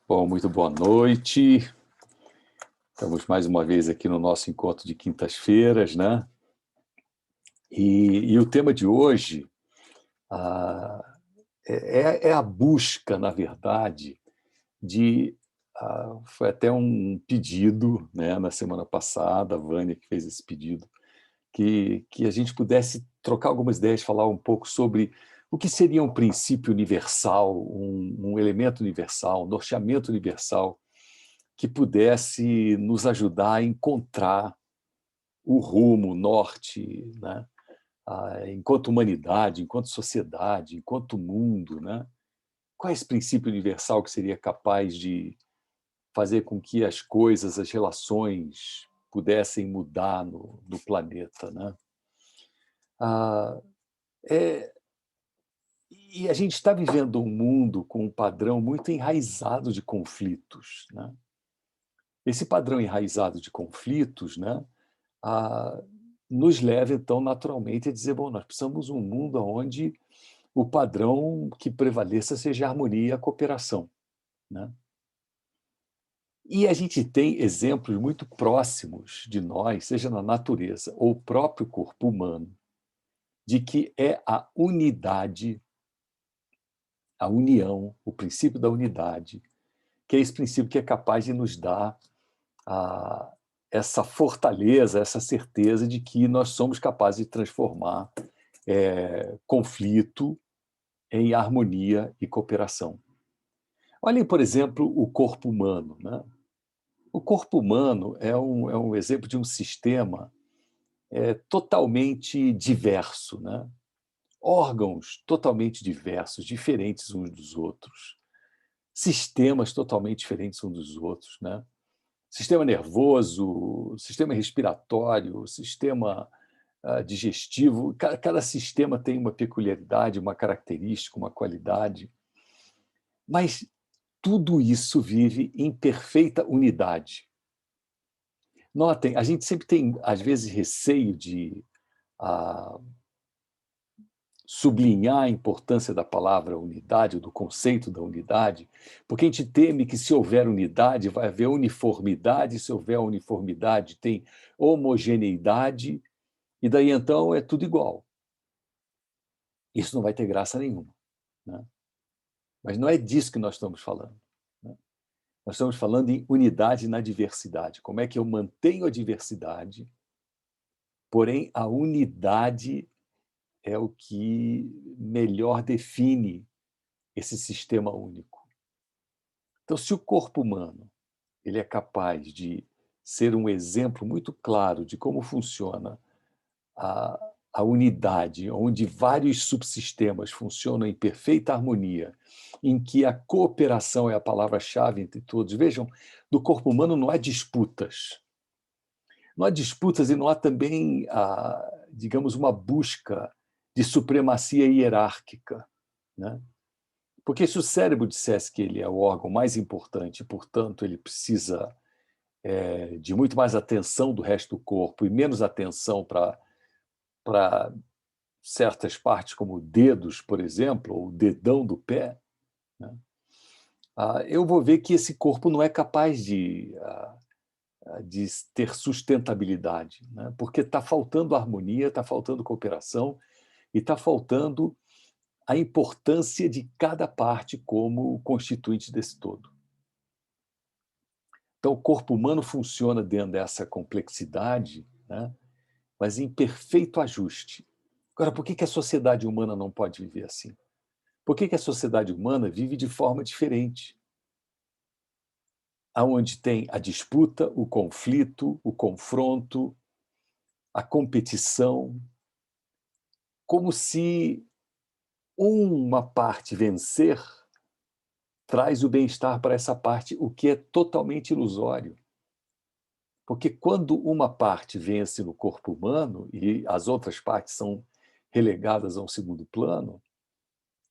Bom, muito boa noite. Estamos mais uma vez aqui no nosso encontro de quintas-feiras, né? E o tema de hoje é a busca, na verdade, de... foi até um pedido, né, na semana passada, a Vânia que fez esse pedido, que a gente pudesse trocar algumas ideias, falar um pouco sobre o que seria um princípio universal, um elemento universal, um norteamento universal, que pudesse nos ajudar a encontrar o rumo, o norte, né? Enquanto humanidade, enquanto sociedade, enquanto mundo. Né? Qual é esse princípio universal que seria capaz de fazer com que as coisas, as relações pudessem mudar no planeta? Né? Ah, é, e a gente está vivendo um mundo com um padrão muito enraizado de conflitos. Né? Esse padrão enraizado de conflitos, né, a, nos leva, então, naturalmente a dizer, bom, nós precisamos de um mundo onde o padrão que prevaleça seja a harmonia e a cooperação. Né? E a gente tem exemplos muito próximos de nós, seja na natureza ou o próprio corpo humano, de que é a unidade, a união, o princípio da unidade, que é esse princípio que é capaz de nos dar a, essa fortaleza, essa certeza de que nós somos capazes de transformar conflito em harmonia e cooperação. Olhem, por exemplo, o corpo humano. Né? O corpo humano é um exemplo de um sistema totalmente diverso. Né? Órgãos totalmente diversos, diferentes uns dos outros. Sistemas totalmente diferentes uns dos outros. Né? Sistema nervoso, sistema respiratório, sistema digestivo. Cada sistema tem uma peculiaridade, uma característica, uma qualidade. Mas tudo isso vive em perfeita unidade. Notem, a gente sempre tem, às vezes, receio de sublinhar a importância da palavra unidade, do conceito da unidade, porque a gente teme que, se houver unidade, vai haver uniformidade, se houver uniformidade, tem homogeneidade, e daí, então, é tudo igual. Isso não vai ter graça nenhuma. Né? Mas não é disso que nós estamos falando. Né? Nós estamos falando em unidade na diversidade. Como é que eu mantenho a diversidade, porém a unidade é o que melhor define esse sistema único. Então, se o corpo humano ele é capaz de ser um exemplo muito claro de como funciona a unidade, onde vários subsistemas funcionam em perfeita harmonia, em que a cooperação é a palavra-chave entre todos. Vejam, no corpo humano não há disputas. Não há disputas e não há também, digamos, uma busca de supremacia hierárquica. Né? Porque se o cérebro dissesse que ele é o órgão mais importante, portanto, ele precisa de muito mais atenção do resto do corpo e menos atenção para certas partes, como dedos, por exemplo, ou o dedão do pé, né? Eu vou ver que esse corpo não é capaz de ter sustentabilidade, né? Porque está faltando harmonia, está faltando cooperação e está faltando a importância de cada parte como constituinte desse todo. Então, o corpo humano funciona dentro dessa complexidade, né? Mas em perfeito ajuste. Agora, por que a sociedade humana não pode viver assim? Por que a sociedade humana vive de forma diferente? Onde tem a disputa, o conflito, o confronto, a competição, como se uma parte vencer traz o bem-estar para essa parte, o que é totalmente ilusório. Porque quando uma parte vence no corpo humano e as outras partes são relegadas a um segundo plano,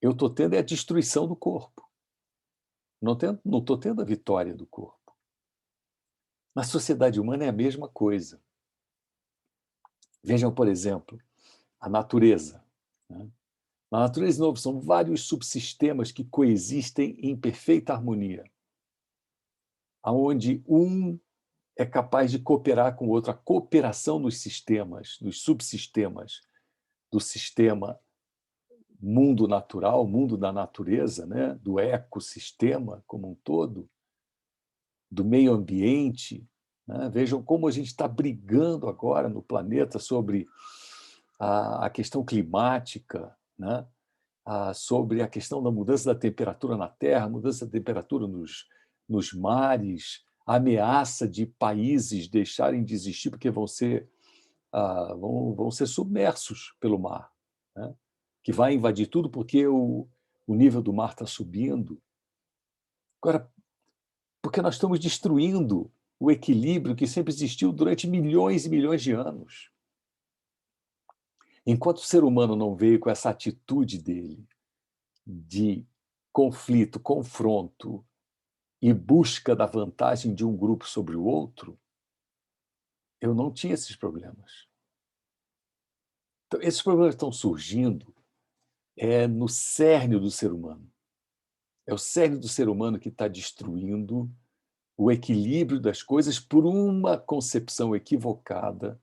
eu estou tendo a destruição do corpo. Não estou tendo a vitória do corpo. Na sociedade humana é a mesma coisa. Vejam, por exemplo, a natureza. Né? Na natureza, de novo, são vários subsistemas que coexistem em perfeita harmonia. onde um é capaz de cooperar com o outro, a cooperação dos sistemas, dos subsistemas do sistema mundo natural, mundo da natureza, né? Do ecossistema como um todo, do meio ambiente. Né? Vejam como a gente está brigando agora no planeta sobre a questão climática, né? Sobre a questão da mudança da temperatura na Terra, mudança da temperatura nos mares, a ameaça de países deixarem de existir porque vão ser submersos pelo mar, né? Que vai invadir tudo porque o nível do mar está subindo. Agora, porque nós estamos destruindo o equilíbrio que sempre existiu durante milhões e milhões de anos. Enquanto o ser humano não veio com essa atitude dele de conflito, confronto e busca da vantagem de um grupo sobre o outro, eu não tinha esses problemas. Então, esses problemas estão surgindo no cerne do ser humano. É o cerne do ser humano que está destruindo o equilíbrio das coisas por uma concepção equivocada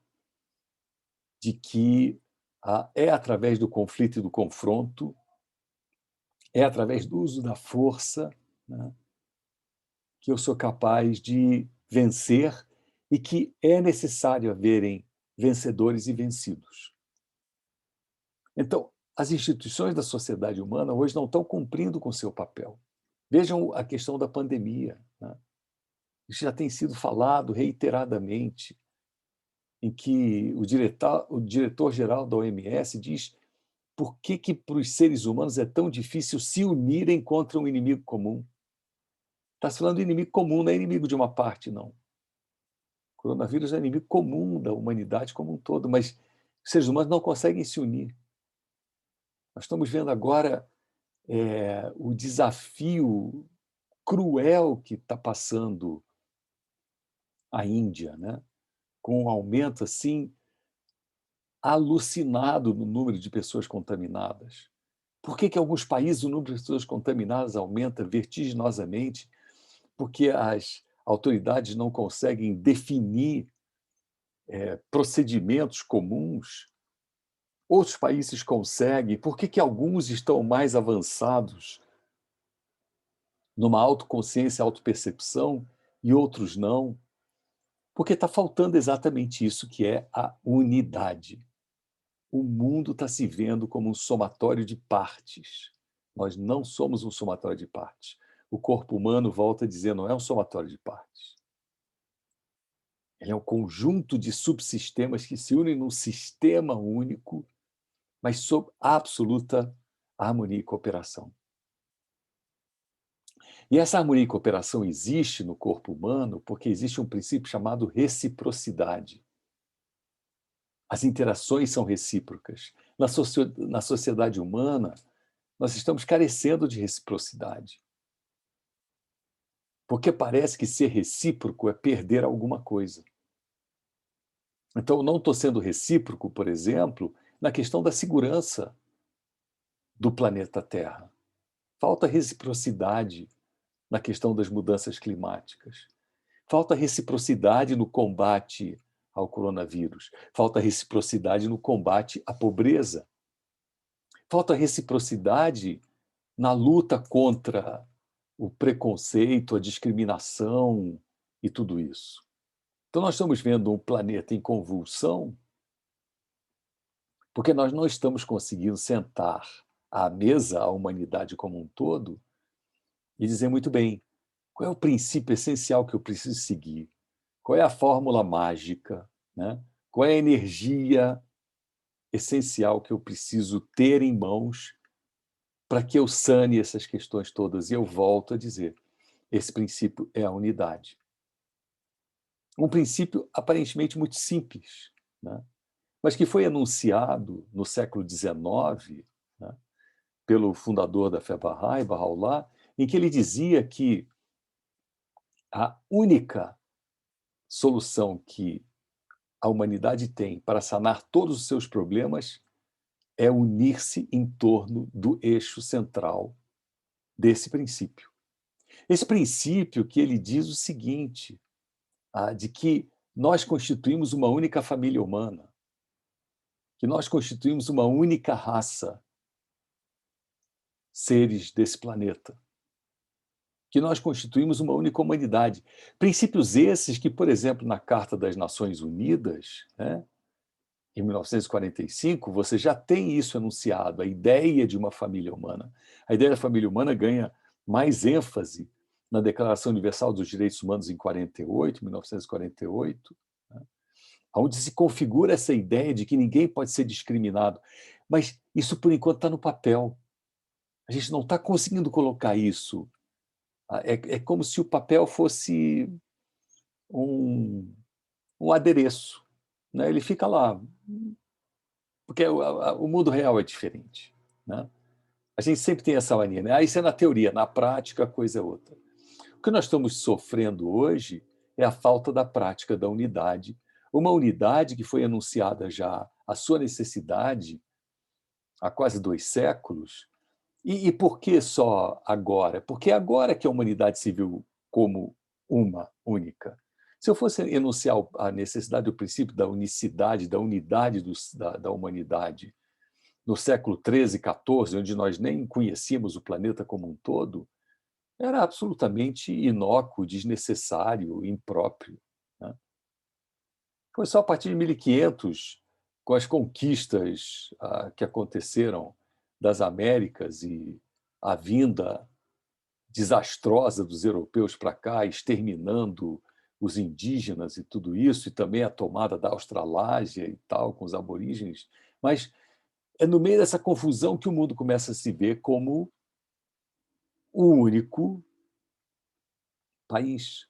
de que é através do conflito e do confronto, é através do uso da força, né, que eu sou capaz de vencer e que é necessário haverem vencedores e vencidos. Então, as instituições da sociedade humana hoje não estão cumprindo com seu papel. Vejam a questão da pandemia, né? Isso já tem sido falado reiteradamente, em que o diretor-geral da OMS diz por que para os seres humanos é tão difícil se unirem contra um inimigo comum. Está se falando de inimigo comum, não é inimigo de uma parte, não. O coronavírus é inimigo comum da humanidade como um todo, mas os seres humanos não conseguem se unir. Nós estamos vendo agora o desafio cruel que está passando a Índia, né? Com um aumento assim alucinado no número de pessoas contaminadas. Por que alguns países o número de pessoas contaminadas aumenta vertiginosamente? Porque as autoridades não conseguem definir procedimentos comuns. Outros países conseguem. Por que alguns estão mais avançados numa autoconsciência, autopercepção e outros não? Porque está faltando exatamente isso, que é a unidade. O mundo está se vendo como um somatório de partes. Nós não somos um somatório de partes. O corpo humano, volta a dizer, não é um somatório de partes. Ele é um conjunto de subsistemas que se unem num sistema único, mas sob absoluta harmonia e cooperação. E essa harmonia e cooperação existe no corpo humano porque existe um princípio chamado reciprocidade. As interações são recíprocas. Na sociedade humana, nós estamos carecendo de reciprocidade. Porque parece que ser recíproco é perder alguma coisa. Então, eu não estou sendo recíproco, por exemplo, na questão da segurança do planeta Terra. Falta reciprocidade na questão das mudanças climáticas. Falta reciprocidade no combate ao coronavírus. Falta reciprocidade no combate à pobreza. Falta reciprocidade na luta contra o preconceito, a discriminação e tudo isso. Então, nós estamos vendo um planeta em convulsão porque nós não estamos conseguindo sentar à mesa, a humanidade como um todo, e dizer muito bem, qual é o princípio essencial que eu preciso seguir? Qual é a fórmula mágica? Né? Qual é a energia essencial que eu preciso ter em mãos para que eu sane essas questões todas? E eu volto a dizer, esse princípio é a unidade. Um princípio aparentemente muito simples, né? Mas que foi anunciado no século XIX, né, pelo fundador da fé Bahá'í, Bahá'u'lláh, em que ele dizia que a única solução que a humanidade tem para sanar todos os seus problemas é unir-se em torno do eixo central desse princípio. Esse princípio que ele diz o seguinte, de que nós constituímos uma única família humana, que nós constituímos uma única raça, seres desse planeta, que nós constituímos uma única humanidade. Princípios esses que, por exemplo, na Carta das Nações Unidas, né, em 1945, você já tem isso anunciado, a ideia de uma família humana. A ideia da família humana ganha mais ênfase na Declaração Universal dos Direitos Humanos em 48, 1948, né, onde se configura essa ideia de que ninguém pode ser discriminado. Mas isso, por enquanto, está no papel. A gente não está conseguindo colocar isso. É como se o papel fosse um, um adereço, né? Ele fica lá, porque o mundo real é diferente, né? A gente sempre tem essa mania, né? Isso é na teoria, na prática a coisa é outra. O que nós estamos sofrendo hoje é a falta da prática da unidade, uma unidade que foi anunciada já a sua necessidade há quase 2 séculos. E por que só agora? Porque é agora que a humanidade se viu como uma única. Se eu fosse enunciar a necessidade do princípio da unicidade, da unidade da humanidade no século XIII, XIV, onde nós nem conhecíamos o planeta como um todo, era absolutamente inócuo, desnecessário, impróprio, né? Foi só a partir de 1500, com as conquistas que aconteceram das Américas e a vinda desastrosa dos europeus para cá, exterminando os indígenas e tudo isso, e também a tomada da Australásia e tal, com os aborígenes. Mas é no meio dessa confusão que o mundo começa a se ver como o único país,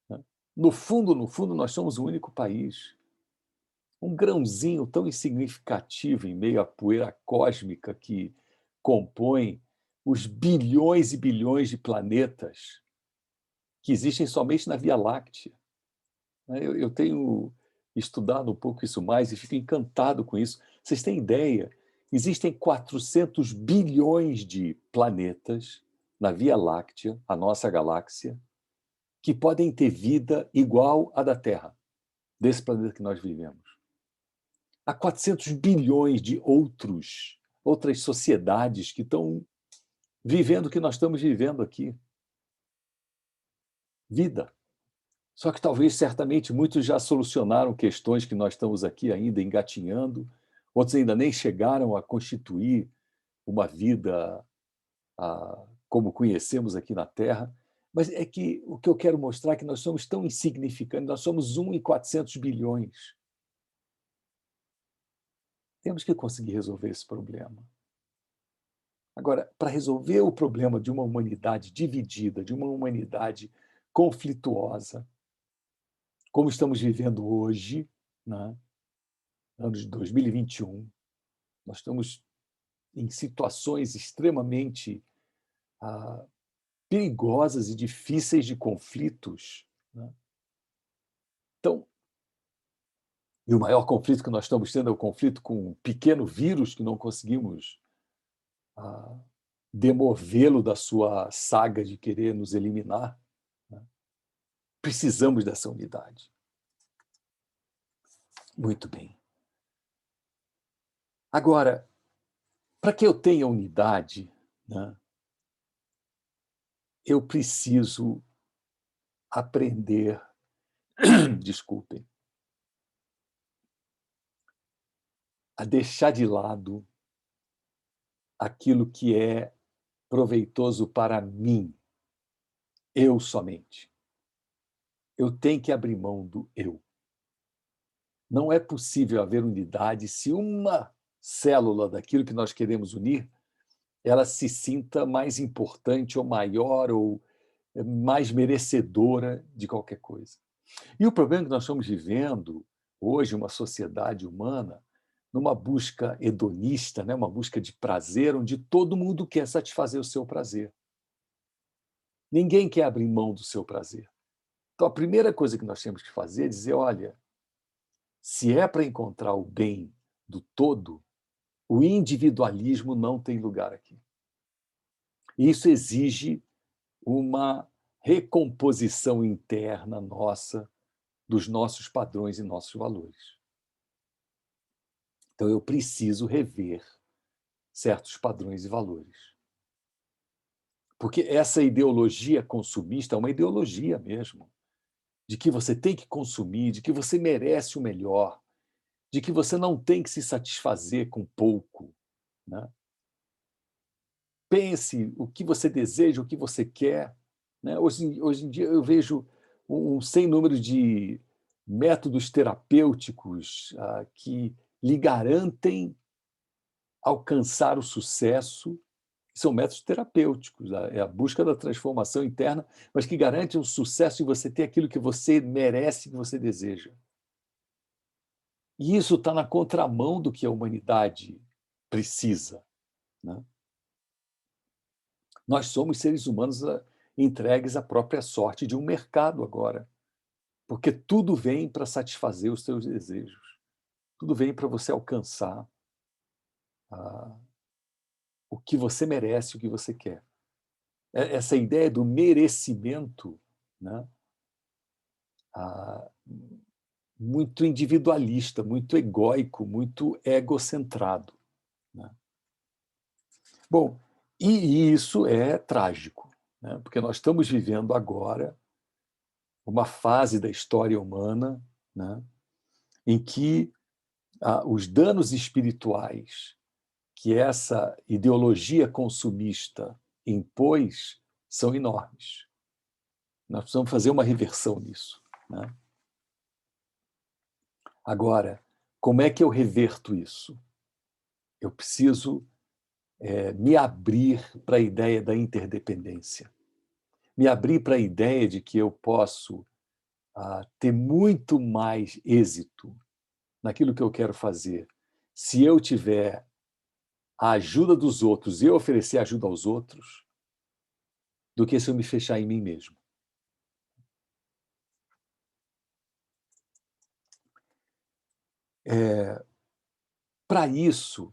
né? No fundo, nós somos o único país. Um grãozinho tão insignificativo em meio à poeira cósmica que compõe os bilhões e bilhões de planetas que existem somente na Via Láctea. Eu tenho estudado um pouco isso mais e fico encantado com isso. Vocês têm ideia? Existem 400 bilhões de planetas na Via Láctea, a nossa galáxia, que podem ter vida igual à da Terra, desse planeta que nós vivemos. Há 400 bilhões de outras sociedades que estão vivendo o que nós estamos vivendo aqui. Vida. Só que talvez, certamente, muitos já solucionaram questões que nós estamos aqui ainda engatinhando, outros ainda nem chegaram a constituir uma vida como conhecemos aqui na Terra. Mas é que o que eu quero mostrar é que nós somos tão insignificantes, nós somos 1 em 400 bilhões. Temos que conseguir resolver esse problema. Agora, para resolver o problema de uma humanidade dividida, de uma humanidade conflituosa, como estamos vivendo hoje, né, ano de 2021, nós estamos em situações extremamente perigosas e difíceis de conflitos, né? Então, e o maior conflito que nós estamos tendo é o conflito com um pequeno vírus que não conseguimos demovê-lo da sua saga de querer nos eliminar, né? Precisamos dessa unidade. Muito bem. Agora, para que eu tenha unidade, né, eu preciso aprender, desculpem, a deixar de lado aquilo que é proveitoso para mim, eu somente. Eu tenho que abrir mão do eu. Não é possível haver unidade se uma célula daquilo que nós queremos unir, ela se sinta mais importante ou maior ou mais merecedora de qualquer coisa. E o problema é que nós estamos vivendo hoje uma sociedade humana numa busca hedonista, né? Uma busca de prazer, onde todo mundo quer satisfazer o seu prazer. Ninguém quer abrir mão do seu prazer. Então, a primeira coisa que nós temos que fazer é dizer, olha, se é para encontrar o bem do todo, o individualismo não tem lugar aqui. E isso exige uma recomposição interna nossa, dos nossos padrões e nossos valores. Então, eu preciso rever certos padrões e valores. Porque essa ideologia consumista é uma ideologia mesmo, de que você tem que consumir, de que você merece o melhor, de que você não tem que se satisfazer com pouco, né? Pense o que você deseja, o que você quer, né? Hoje em dia eu vejo um sem número de métodos terapêuticos que lhe garantem alcançar o sucesso. São métodos terapêuticos, é a busca da transformação interna, mas que garante o sucesso e você ter aquilo que você merece, que você deseja. E isso está na contramão do que a humanidade precisa, né? Nós somos seres humanos entregues à própria sorte de um mercado agora, porque tudo vem para satisfazer os seus desejos, tudo vem para você alcançar o que você merece, o que você quer. Essa ideia do merecimento, né? Muito individualista, muito egóico, muito egocentrado, né? Bom, e isso é trágico, né? Porque nós estamos vivendo agora uma fase da história humana, né? Em que os danos espirituais que essa ideologia consumista impôs são enormes. Nós precisamos fazer uma reversão nisso, né? Agora, como é que eu reverto isso? Eu preciso me abrir para a ideia da interdependência, me abrir para a ideia de que eu posso ter muito mais êxito naquilo que eu quero fazer se eu tiver a ajuda dos outros e eu oferecer ajuda aos outros, do que se eu me fechar em mim mesmo. Para isso,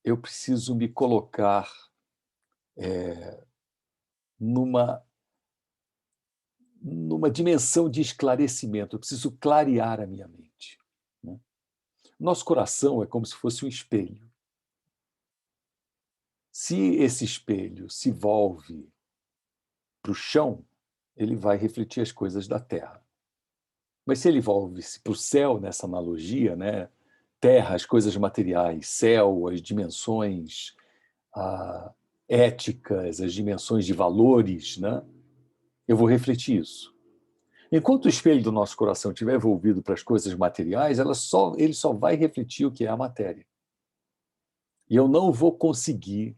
eu preciso me colocar numa dimensão de esclarecimento, eu preciso clarear a minha mente, né? Nosso coração é como se fosse um espelho. Se esse espelho se volve para o chão, ele vai refletir as coisas da Terra. Mas se ele volve-se para o céu, nessa analogia, né? Terra, as coisas materiais, céu, as dimensões éticas, as dimensões de valores, né? Eu vou refletir isso. Enquanto o espelho do nosso coração estiver envolvido para as coisas materiais, ele só vai refletir o que é a matéria. E eu não vou conseguir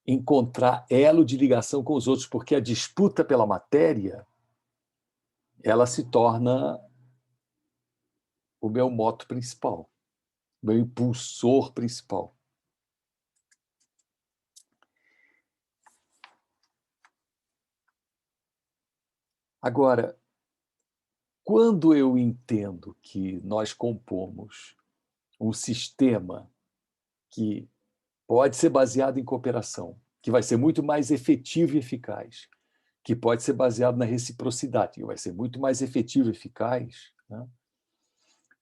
encontrar elo de ligação com os outros, porque a disputa pela matéria, ela se torna o meu moto principal, o meu impulsor principal. Agora, quando eu entendo que nós compomos um sistema que pode ser baseado em cooperação, que vai ser muito mais efetivo e eficaz, que pode ser baseado na reciprocidade, que vai ser muito mais efetivo e eficaz, né?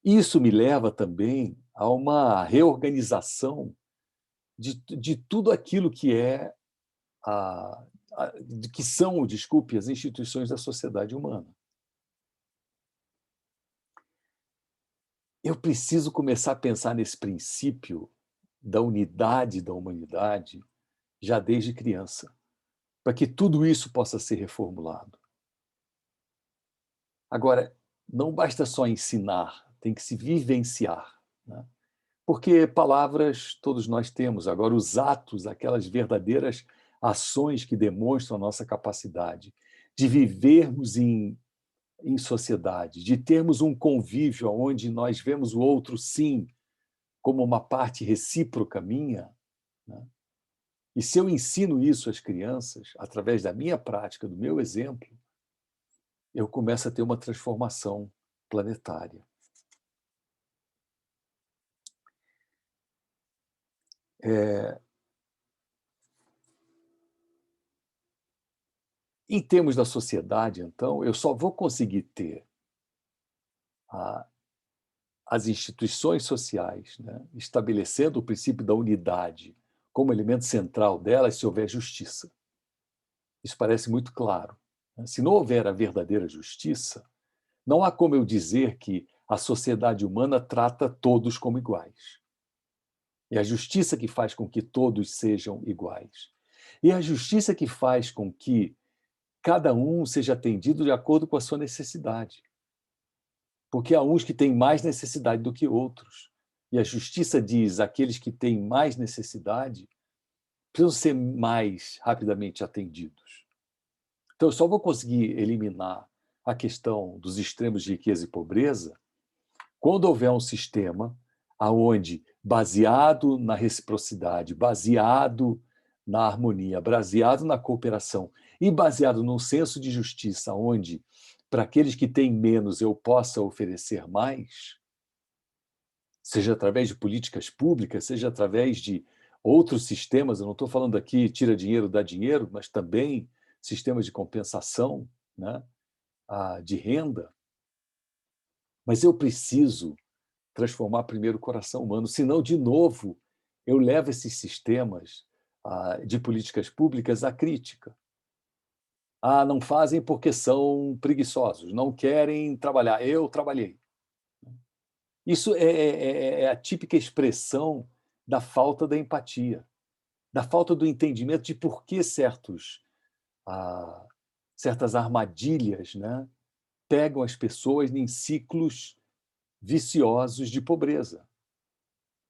Isso me leva também a uma reorganização de tudo aquilo que é que são, desculpe, as instituições da sociedade humana. Eu preciso começar a pensar nesse princípio da unidade da humanidade já desde criança, para que tudo isso possa ser reformulado. Agora, não basta só ensinar, tem que se vivenciar, né? Porque palavras todos nós temos, agora os atos, aquelas verdadeiras ações que demonstram a nossa capacidade de vivermos em sociedade, de termos um convívio onde nós vemos o outro, sim, como uma parte recíproca minha, né? E se eu ensino isso às crianças, através da minha prática, do meu exemplo, eu começo a ter uma transformação planetária. Em termos da sociedade, então, eu só vou conseguir ter a as instituições sociais, né, estabelecendo o princípio da unidade como elemento central delas, se houver justiça. Isso parece muito claro, né? Se não houver a verdadeira justiça, não há como eu dizer que a sociedade humana trata todos como iguais. É a justiça que faz com que todos sejam iguais. E a justiça que faz com que cada um seja atendido de acordo com a sua necessidade. Porque há uns que têm mais necessidade do que outros. E a justiça diz: aqueles que têm mais necessidade precisam ser mais rapidamente atendidos. Então, eu só vou conseguir eliminar a questão dos extremos de riqueza e pobreza quando houver um sistema aonde, baseado na reciprocidade, baseado na harmonia, baseado na cooperação e baseado num senso de justiça, onde, para aqueles que têm menos, eu possa oferecer mais, seja através de políticas públicas, seja através de outros sistemas, eu não estou falando aqui tira dinheiro, dá dinheiro, mas também sistemas de compensação, né, de renda, mas eu preciso transformar primeiro o coração humano, senão, de novo, eu levo esses sistemas de políticas públicas à crítica. Não fazem porque são preguiçosos, não querem trabalhar. Eu trabalhei. Isso é a típica expressão da falta da empatia, da falta do entendimento de por que certas armadilhas, né, pegam as pessoas em ciclos viciosos de pobreza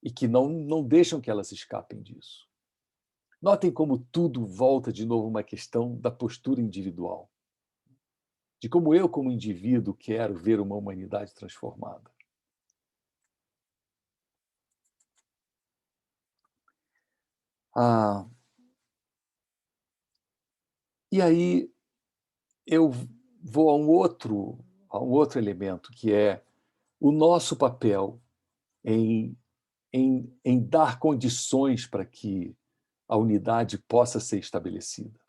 e que não deixam que elas escapem disso. Notem como tudo volta de novo a uma questão da postura individual, de como eu, como indivíduo, quero ver uma humanidade transformada. Ah, e aí eu vou a um outro elemento, que é o nosso papel em, em dar condições para que a unidade possa ser estabelecida.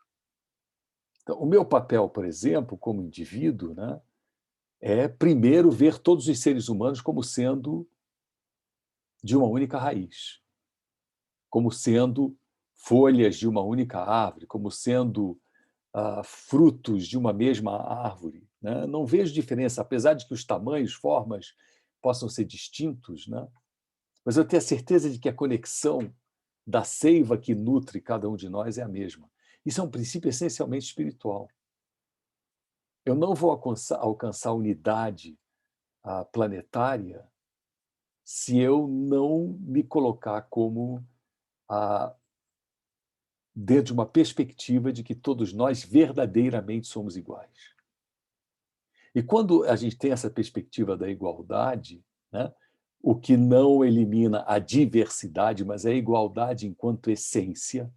Então, o meu papel, por exemplo, como indivíduo, né, é primeiro ver todos os seres humanos como sendo de uma única raiz, como sendo folhas de uma única árvore, como sendo frutos de uma mesma árvore. Né? Não vejo diferença, apesar de que os tamanhos, formas possam ser distintos, né? Mas eu tenho a certeza de que a conexão da seiva que nutre cada um de nós é a mesma. Isso é um princípio essencialmente espiritual. Eu não vou alcançar unidade planetária se eu não me colocar como dentro de uma perspectiva de que todos nós verdadeiramente somos iguais. E quando a gente tem essa perspectiva da igualdade, né, o que não elimina a diversidade, mas é a igualdade enquanto essência,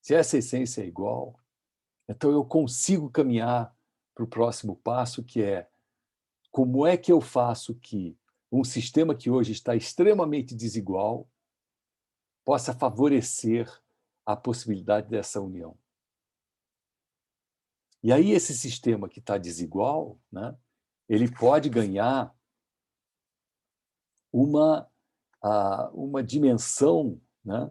se essa essência é igual, então eu consigo caminhar para o próximo passo, que é como é que eu faço que um sistema que hoje está extremamente desigual possa favorecer a possibilidade dessa união. E aí esse sistema que está desigual, né, ele pode ganhar uma, uma dimensão, né,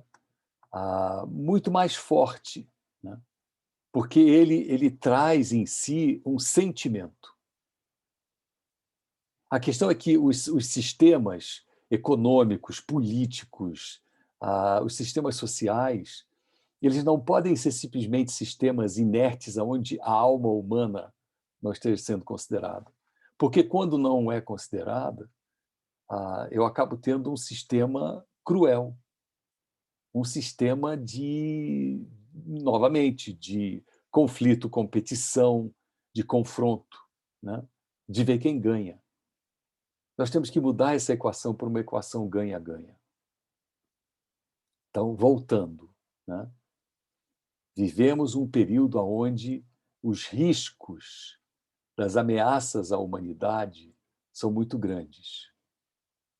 muito mais forte, né, porque ele traz em si um sentimento. A questão é que os sistemas econômicos, políticos, os sistemas sociais, eles não podem ser simplesmente sistemas inertes onde a alma humana não esteja sendo considerada. Porque quando não é considerada, eu acabo tendo um sistema cruel, um sistema novamente, de conflito, competição, de confronto, né? De ver quem ganha. Nós temos que mudar essa equação para uma equação ganha-ganha. Então, voltando, né? Vivemos um período onde os riscos das ameaças à humanidade são muito grandes.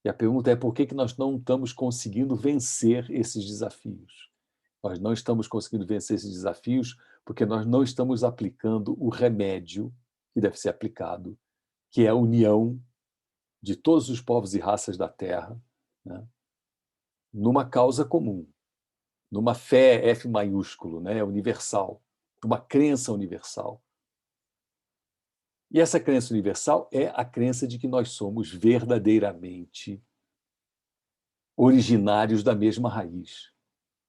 E a pergunta é por que nós não estamos conseguindo vencer esses desafios? Nós não estamos conseguindo vencer esses desafios porque nós não estamos aplicando o remédio que deve ser aplicado, que é a união de todos os povos e raças da Terra, né, numa causa comum, numa fé F maiúsculo, né, universal, uma crença universal. E essa crença universal é a crença de que nós somos verdadeiramente originários da mesma raiz,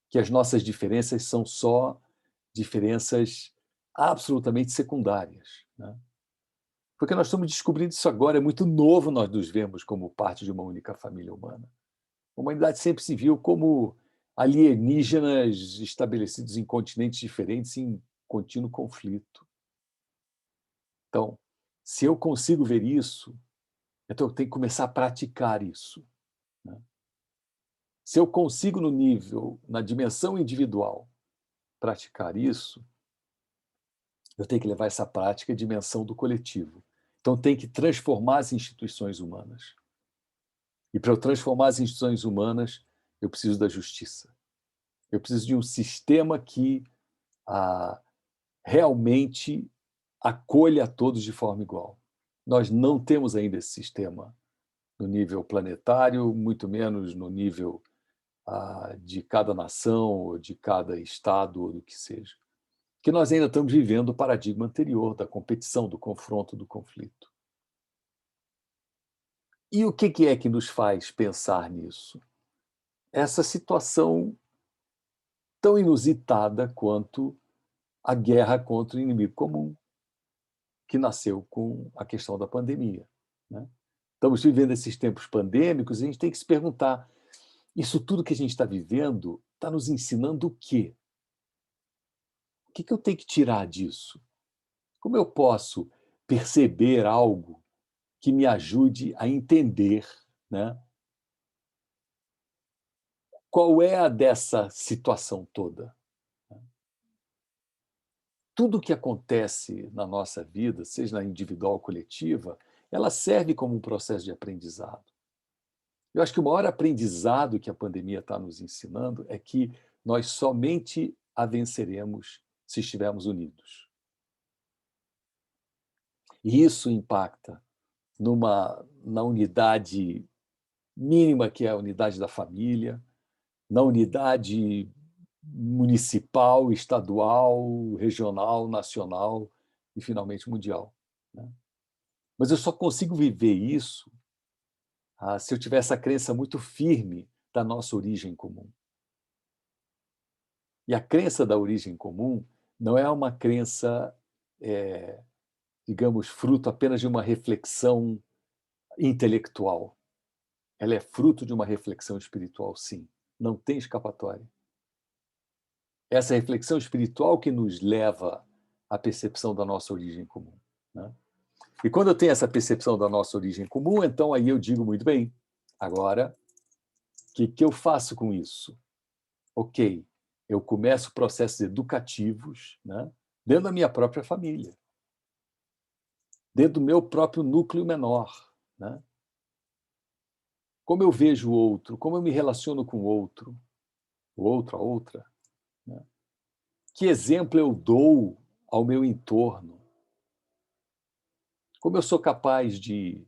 que as nossas diferenças são só diferenças absolutamente secundárias, né? Porque nós estamos descobrindo isso agora, é muito novo nós nos vemos como parte de uma única família humana. A humanidade sempre se viu como alienígenas estabelecidos em continentes diferentes em contínuo conflito. Então, se eu consigo ver isso, então eu tenho que começar a praticar isso, né? Se eu consigo no nível, na dimensão individual, praticar isso, eu tenho que levar essa prática à dimensão do coletivo. Então, tem que transformar as instituições humanas. E para eu transformar as instituições humanas, eu preciso da justiça. Eu preciso de um sistema que realmente acolha a todos de forma igual. Nós não temos ainda esse sistema no nível planetário, muito menos no nível de cada nação, ou de cada estado, ou do que seja. Que nós ainda estamos vivendo o paradigma anterior da competição, do confronto, do conflito. E o que é que nos faz pensar nisso? Essa situação tão inusitada quanto a guerra contra o inimigo comum, que nasceu com a questão da pandemia, né? Estamos vivendo esses tempos pandêmicos e a gente tem que se perguntar, isso tudo que a gente está vivendo está nos ensinando o quê? O que eu tenho que tirar disso? Como eu posso perceber algo que me ajude a entender, né, qual é a dessa situação toda? Tudo que acontece na nossa vida, seja na individual ou coletiva, ela serve como um processo de aprendizado. Eu acho que o maior aprendizado que a pandemia está nos ensinando é que nós somente a venceremos se estivermos unidos. E isso impacta na unidade mínima, que é a unidade da família, na unidade municipal, estadual, regional, nacional e, finalmente, mundial, né? Mas eu só consigo viver isso se eu tiver essa crença muito firme da nossa origem comum. E a crença da origem comum não é uma crença, digamos, fruto apenas de uma reflexão intelectual. Ela é fruto de uma reflexão espiritual, sim. Não tem escapatória. Essa reflexão espiritual que nos leva à percepção da nossa origem comum, né? E quando eu tenho essa percepção da nossa origem comum, então aí eu digo muito bem, agora, o que eu faço com isso? Ok, eu começo processos educativos, né, dentro da minha própria família, dentro do meu próprio núcleo menor, né? Como eu vejo o outro, como eu me relaciono com o outro, a outra, né? Que exemplo eu dou ao meu entorno? Como eu sou capaz de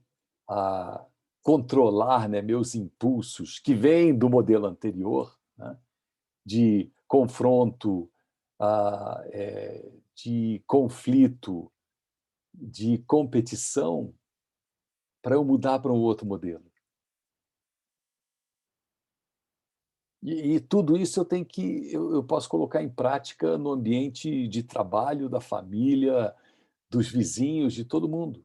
controlar, né, meus impulsos, que vêm do modelo anterior, né, de confronto, de conflito, de competição, para eu mudar para um outro modelo. E tudo isso eu posso colocar em prática no ambiente de trabalho, da família, dos vizinhos, de todo mundo.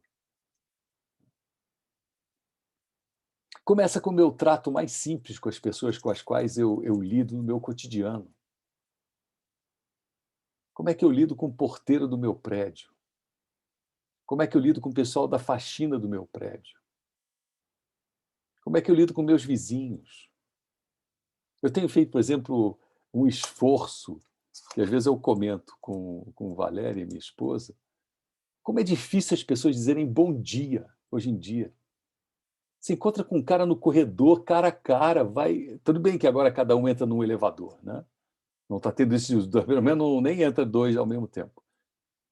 Começa com o meu trato mais simples com as pessoas com as quais eu lido no meu cotidiano. Como é que eu lido com o porteiro do meu prédio? Como é que eu lido com o pessoal da faxina do meu prédio? Como é que eu lido com meus vizinhos? Eu tenho feito, por exemplo, um esforço, que às vezes eu comento com Valéria, minha esposa, como é difícil as pessoas dizerem bom dia hoje em dia. Você encontra com um cara no corredor, cara a cara, vai. Tudo bem que agora cada um entra num elevador, né? Não está tendo isso de dois, pelo menos nem entra dois ao mesmo tempo.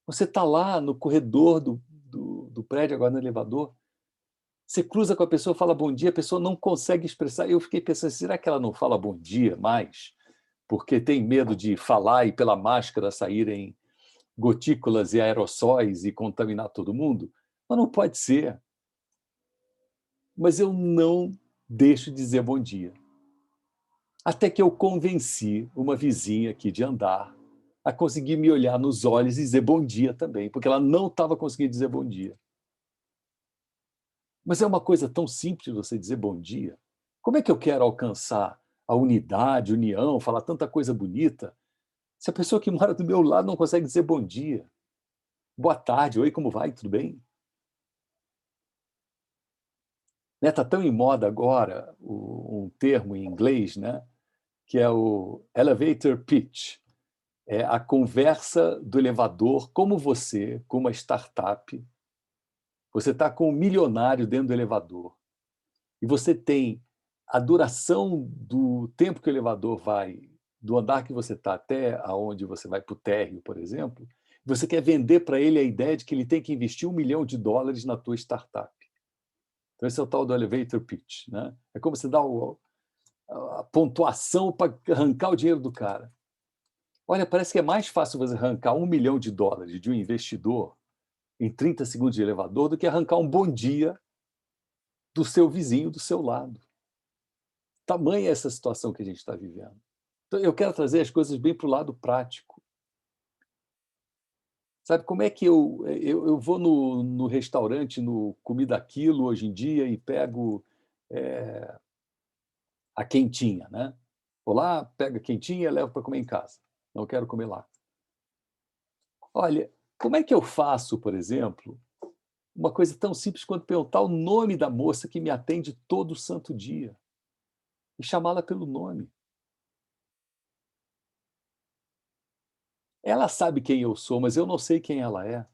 Você está lá no corredor do prédio, agora no elevador, você cruza com a pessoa, fala bom dia, a pessoa não consegue expressar. Eu fiquei pensando, será que ela não fala bom dia mais? Porque tem medo de falar e pela máscara saírem gotículas e aerossóis e contaminar todo mundo? Mas não pode ser. Mas eu não deixo de dizer bom dia. Até que eu convenci uma vizinha aqui de andar a conseguir me olhar nos olhos e dizer bom dia também, porque ela não estava conseguindo dizer bom dia. Mas é uma coisa tão simples você dizer bom dia. Como é que eu quero alcançar a unidade, união, falar tanta coisa bonita, se a pessoa que mora do meu lado não consegue dizer bom dia? Boa tarde, oi, como vai? Tudo bem? Né, tá tão em moda agora um termo em inglês, né, que é o elevator pitch. É a conversa do elevador, como você, com uma startup, você está com um milionário dentro do elevador e você tem a duração do tempo que o elevador vai, do andar que você está até aonde você vai para o térreo, por exemplo, você quer vender para ele a ideia de que ele tem que investir US$ 1 milhão na tua startup. Então, esse é o tal do elevator pitch. Né? É como você dá a pontuação para arrancar o dinheiro do cara. Olha, parece que é mais fácil você arrancar US$ 1 milhão de um investidor em 30 segundos de elevador do que arrancar um bom dia do seu vizinho do seu lado. Tamanha essa situação que a gente está vivendo. Então, eu quero trazer as coisas bem para o lado prático. Sabe como é que eu vou no restaurante, no Comida Aquilo, hoje em dia, e pego a quentinha, né? Vou lá, pego a quentinha e levo para comer em casa. Não quero comer lá. Olha, como é que eu faço, por exemplo, uma coisa tão simples quanto perguntar o nome da moça que me atende todo santo dia e chamá-la pelo nome? Ela sabe quem eu sou, mas eu não sei quem ela é.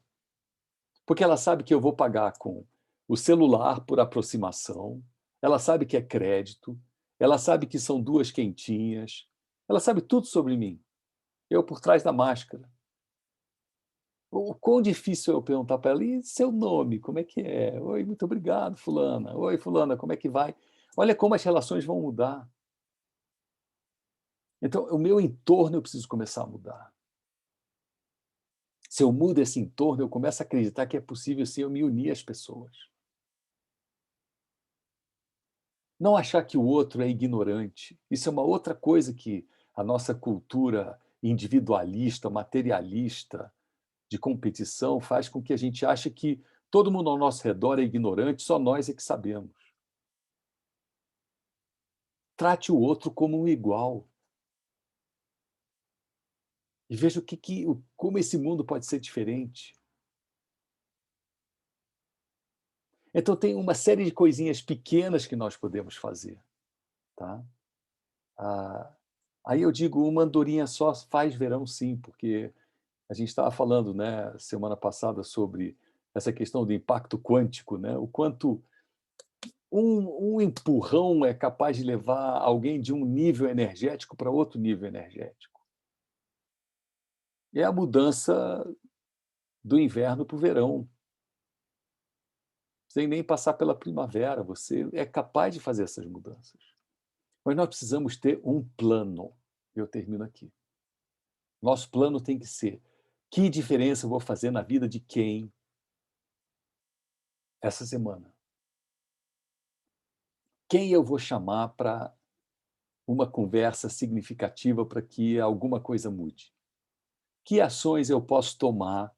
Porque ela sabe que eu vou pagar com o celular por aproximação, ela sabe que é crédito, ela sabe que são duas quentinhas, ela sabe tudo sobre mim. Eu por trás da máscara. O quão difícil é eu perguntar para ela, e seu nome, como é que é? Oi, muito obrigado, fulana. Oi, fulana, como é que vai? Olha como as relações vão mudar. Então, o meu entorno eu preciso começar a mudar. Se eu mudo esse entorno, eu começo a acreditar que é possível sim eu me unir às pessoas. Não achar que o outro é ignorante. Isso é uma outra coisa que a nossa cultura individualista, materialista, de competição, faz com que a gente ache que todo mundo ao nosso redor é ignorante, só nós é que sabemos. Trate o outro como um igual. E veja como esse mundo pode ser diferente. Então, tem uma série de coisinhas pequenas que nós podemos fazer. Tá? Ah, aí eu digo, uma andorinha só faz verão sim, porque a gente estava falando, né, semana passada sobre essa questão do impacto quântico, né? O quanto um empurrão é capaz de levar alguém de um nível energético para outro nível energético. É a mudança do inverno para o verão, sem nem passar pela primavera. Você é capaz de fazer essas mudanças. Mas nós precisamos ter um plano. Eu termino aqui. Nosso plano tem que ser: que diferença eu vou fazer na vida de quem essa semana? Quem eu vou chamar para uma conversa significativa para que alguma coisa mude? Que ações eu posso tomar,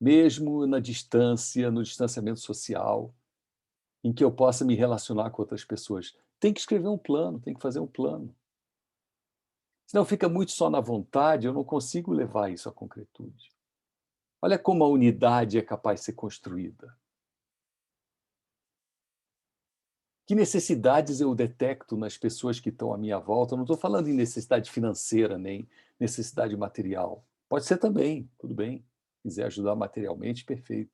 mesmo na distância, no distanciamento social, em que eu possa me relacionar com outras pessoas? Tem que escrever um plano, tem que fazer um plano. Senão fica muito só na vontade, eu não consigo levar isso à concretude. Olha como a unidade é capaz de ser construída. Que necessidades eu detecto nas pessoas que estão à minha volta? Eu não estou falando em necessidade financeira, nem necessidade material. Pode ser também, tudo bem. Se quiser ajudar materialmente, perfeito.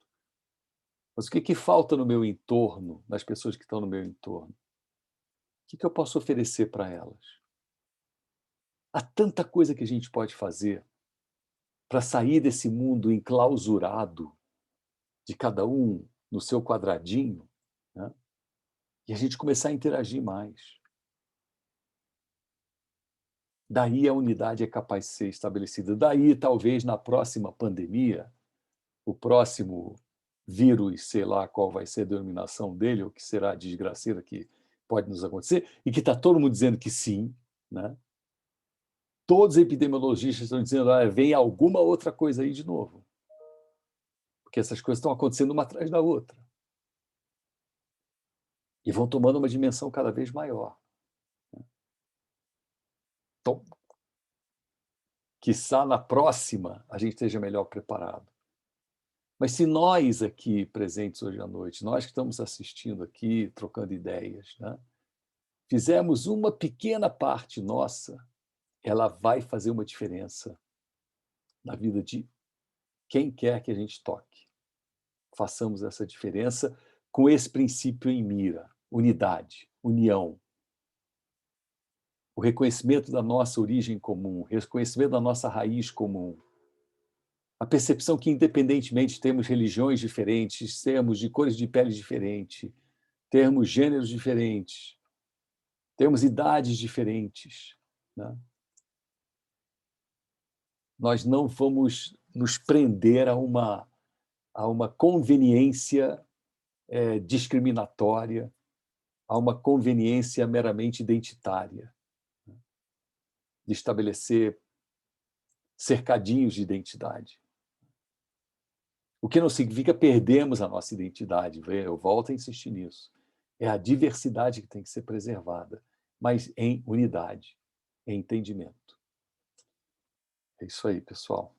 Mas o que falta no meu entorno, nas pessoas que estão no meu entorno? O que eu posso oferecer para elas? Há tanta coisa que a gente pode fazer para sair desse mundo enclausurado, de cada um no seu quadradinho, né, e a gente começar a interagir mais. Daí a unidade é capaz de ser estabelecida. Daí, talvez, na próxima pandemia, o próximo vírus, sei lá qual vai ser a denominação dele, ou que será a desgraceira que pode nos acontecer, e que está todo mundo dizendo que sim, né? Todos os epidemiologistas estão dizendo, vem alguma outra coisa aí de novo. Porque essas coisas estão acontecendo uma atrás da outra. E vão tomando uma dimensão cada vez maior. Então, quiçá na próxima a gente esteja melhor preparado. Mas se nós aqui presentes hoje à noite, nós que estamos assistindo aqui, trocando ideias, né, fizermos uma pequena parte nossa, ela vai fazer uma diferença na vida de quem quer que a gente toque. Façamos essa diferença com esse princípio em mira: unidade, união. O reconhecimento da nossa origem comum, o reconhecimento da nossa raiz comum. A percepção que, independentemente, temos religiões diferentes, temos de cores de pele diferentes, temos gêneros diferentes, temos idades diferentes, né? Nós não vamos nos prender a uma conveniência discriminatória, a uma conveniência meramente identitária, de estabelecer cercadinhos de identidade. O que não significa perdermos a nossa identidade, eu volto a insistir nisso. É a diversidade que tem que ser preservada, mas em unidade, em entendimento. É isso aí, pessoal.